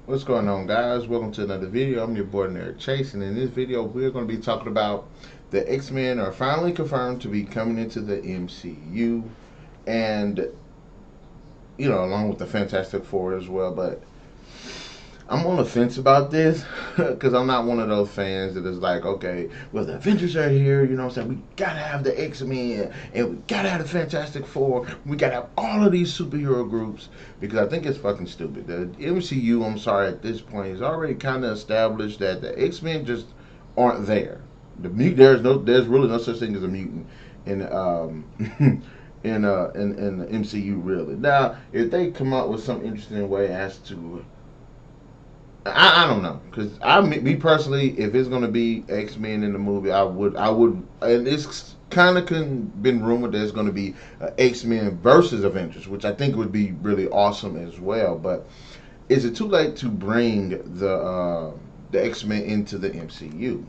What's going on, guys? Welcome to another video. I'm your boy Narik Chase, and in this video, we're going to be talking about the X-Men are finally confirmed to be coming into the MCU, and along with the Fantastic Four as well. But I'm on the fence about this because I'm not one of those fans that is like, okay, well, the Avengers are here, you know what I'm saying? We gotta have the X-Men and we gotta have the Fantastic Four. We gotta have all of these superhero groups because I think it's fucking stupid. The MCU, I'm sorry, at this point, is already kind of established that the X-Men just aren't there. There's really no such thing as a mutant in in the MCU really. Now, if they come up with some interesting way as to I don't know because me personally, if it's gonna be X Men in the movie, I would, and it's kind of been rumored that it's gonna be X Men versus Avengers, which I think would be really awesome as well. But is it too late to bring the X Men into the MCU?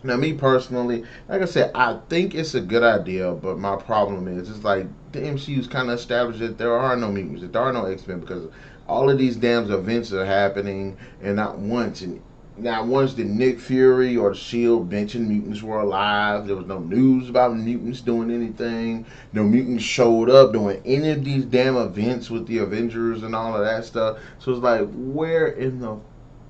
Now, me personally, like I said, I think it's a good idea, but my problem is, it's like the MCU's kind of established that there are no mutants, that there are no X Men, because all of these damn events are happening, and not once did Nick Fury or the Shield mention mutants were alive. There was no news about mutants doing anything. No mutants showed up doing any of these damn events with the Avengers and all of that stuff. So it's like, where in the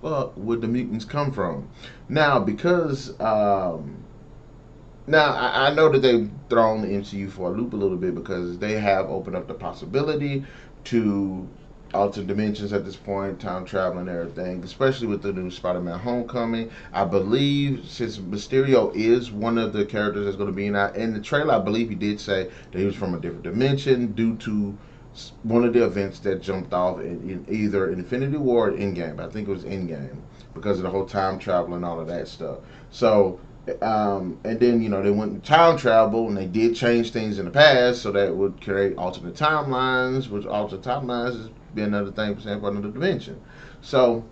fuck would the mutants come from? Now, because now I know that they've thrown the MCU for a loop a little bit because they have opened up the possibility to alter dimensions at this point, time travel and everything, especially with the new Spider-Man Homecoming. I believe since Mysterio is one of the characters that's going to be in the trailer, I believe he did say that he was from a different dimension due to one of the events that jumped off in either Infinity War or Endgame. I think it was Endgame because of the whole time travel and all of that stuff. So and then they went to time travel and they did change things in the past so that would create alternate timelines, which alternate timelines is be another thing for example another dimension. So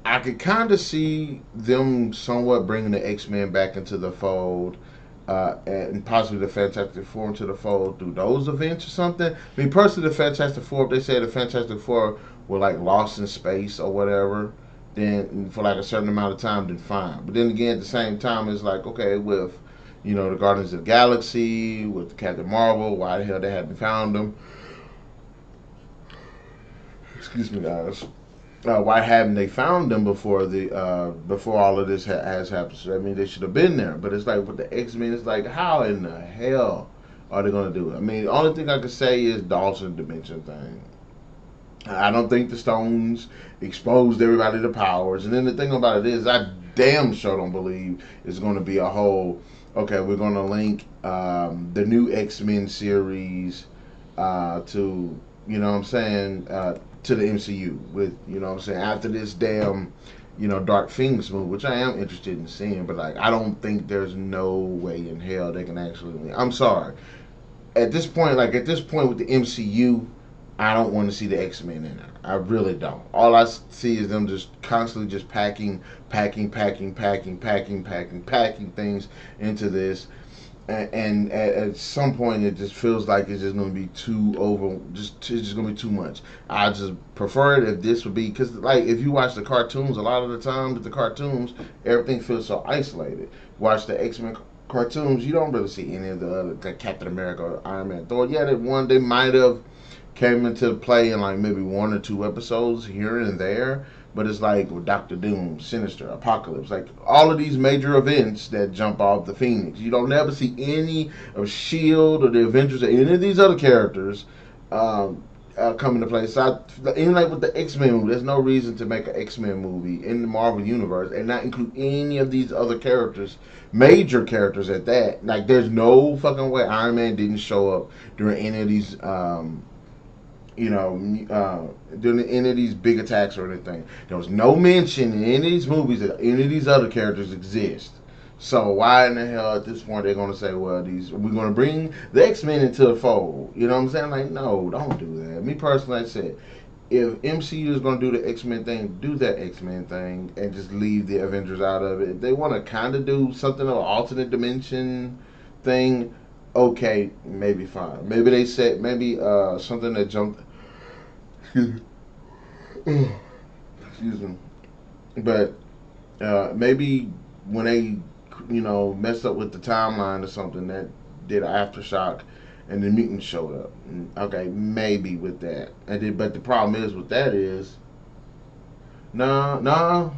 I could kind of see them somewhat bringing the X-Men back into the fold, and possibly the Fantastic Four into the fold through those events or something. I mean, personally, the Fantastic Four, if they say the Fantastic Four were like lost in space or whatever, then for like a certain amount of time, then fine. But then again, at the same time, it's like, okay, with the Guardians of the Galaxy, with Captain Marvel, why the hell they hadn't found them? Excuse me, guys. Why haven't they found them before the before all of this has happened? So I mean, they should have been there. But it's like with the X Men, it's like how in the hell are they going to do it? I mean, the only thing I could say is the alternate dimension thing. I don't think the Stones exposed everybody to powers. And then the thing about it is, I damn sure don't believe it's going to be a whole. Okay, we're going to link the new X Men series to what I'm saying to the MCU with what I'm saying after this damn Dark Phoenix movie, which I am interested in seeing, but like I don't think there's no way in hell they can actually. I'm sorry. At this point with the MCU, I don't want to see the X Men in there. I really don't. All I see is them just constantly just packing things into this, and at some point it just feels like it's just going to be too over. It's just going to be too much. I just prefer it if this would be because like if you watch the cartoons, a lot of the time with the cartoons, everything feels so isolated. Watch the X Men cartoons, you don't really see any of the other like Captain America or Iron Man, Thor. Yeah, they might have came into play in like maybe one or two episodes here and there. But it's like with Doctor Doom, Sinister, Apocalypse, like all of these major events that jump off the Phoenix. You don't ever see any of Shield or the Avengers or any of these other characters come into play. So even like with the X Men movie, there's no reason to make an X Men movie in the Marvel universe and not include any of these other characters, major characters at that. Like there's no fucking way Iron Man didn't show up during any of these doing any of these big attacks or anything. There was no mention in any of these movies that any of these other characters exist. So why in the hell at this point they're gonna say, well, we're gonna bring the X Men into the fold? You know what I'm saying? Like, no, don't do that. Me personally, I said, if MCU is gonna do the X Men thing, do that X Men thing and just leave the Avengers out of it. If they want to kind of do something of an alternate dimension thing, okay, maybe fine. Maybe they said maybe something that jumped. Excuse Excuse me. But maybe when they, messed up with the timeline or something that did aftershock, and the mutants showed up. Okay, maybe with that. But the problem is with that is, no,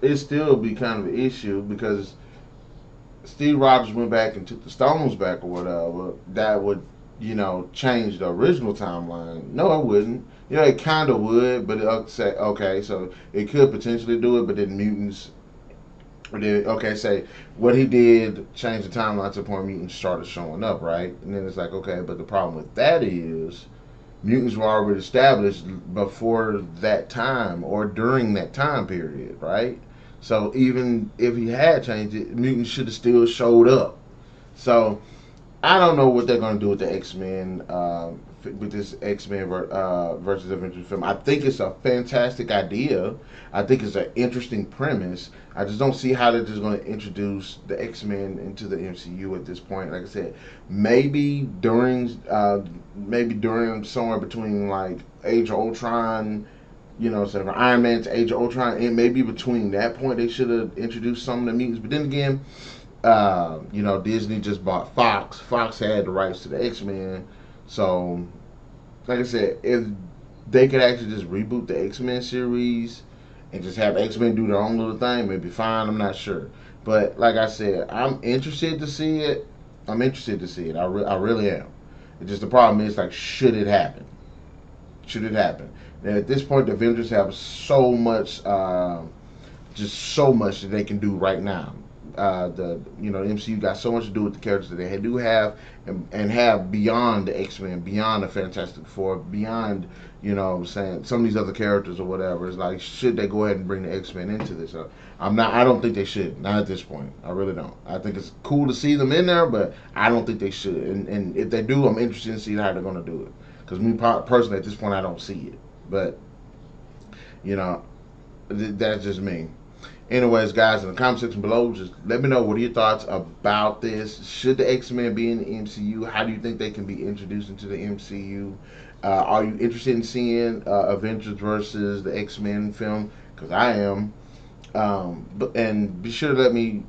it still be kind of an issue because Steve Rogers went back and took the stones back or whatever. That would, change the original timeline. No, it wouldn't. It kind of would, but it say okay, so it could potentially do it, but then mutants okay, say what he did changed the timeline to the point mutants started showing up, right? And then it's like, okay, but the problem with that is mutants were already established before that time or during that time period, right? So even if he had changed it, mutants should have still showed up. So I don't know what they're going to do with the X Men, with this X Men versus Avengers film. I think it's a fantastic idea. I think it's an interesting premise. I just don't see how they're just going to introduce the X Men into the MCU at this point. Like I said, maybe during somewhere between like Age of Ultron, so from Iron Man to Age of Ultron, and maybe between that point they should have introduced some of the mutants. But then again, Disney just bought Fox. Fox had the rights to the X Men, so like I said, if they could actually just reboot the X Men series and just have X Men do their own little thing, maybe fine. I'm not sure, but like I said, I'm interested to see it. I'm interested to see it. I really am. It's just the problem is like, should it happen? Should it happen? And at this point, the Avengers have so much, just so much that they can do right now. The MCU got so much to do with the characters that they do have and have beyond the X Men, beyond the Fantastic Four, beyond saying some of these other characters or whatever. It's like, should they go ahead and bring the X Men into this? I don't think they should. Not at this point. I really don't. I think it's cool to see them in there, but I don't think they should. And if they do, I'm interested in seeing how they're going to do it. Because me personally, at this point, I don't see it. But you know, that's just me. Anyways, guys, in the comment section below, just let me know what are your thoughts about this. Should the X Men be in the MCU? How do you think they can be introduced into the MCU? Are you interested in seeing Avengers versus the X Men film? Because I am. And be sure to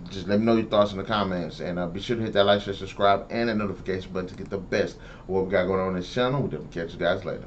just let me know your thoughts in the comments. And be sure to hit that like, share, subscribe, and that notification button to get the best of what we got going on this channel. We'll definitely catch you guys later.